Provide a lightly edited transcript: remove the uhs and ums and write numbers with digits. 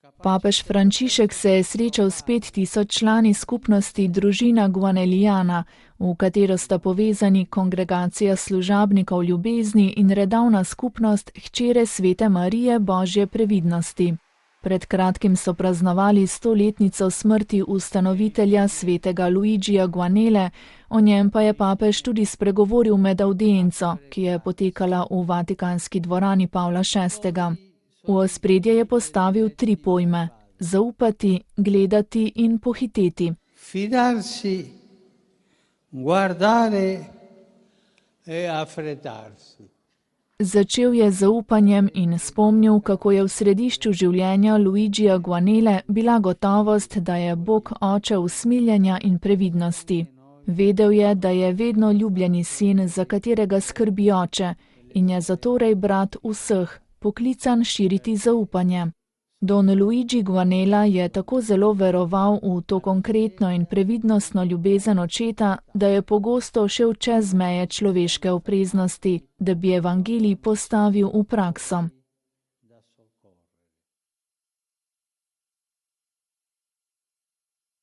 Papež Frančišek se je srečal s 5000 člani skupnosti Družina Guanelijana, v katero sta povezani Kongregacija služabnikov ljubezni in redovna skupnost Hčere Svete Marije Božje previdnosti. Pred kratkim so praznovali 100-letnico smrti ustanovitelja svetega Luigija Guanele, o njem pa je papež tudi spregovoril med avdienco, ki je potekala v Vatikanski dvorani Pavla VI. V ospredje je postavil 3 pojme: zaupati, gledati in pohiteti. Fidarsi, guardare e affrettarsi. Začel je z zaupanjem in spomnil, kako je v središču življenja Luigija Guanele bila gotovost, da je Bog oče usmiljenja in previdnosti. Vedel je, da je vedno ljubljeni sin, za katerega skrbi oče, in je zatorej brat vseh, poklican širiti zaupanje. Don Luigi Guanela je tako zelo veroval v to konkretno in previdnostno ljubezen očeta, da je pogosto šel čez meje človeške opreznosti, da bi evangelij postavil v prakso.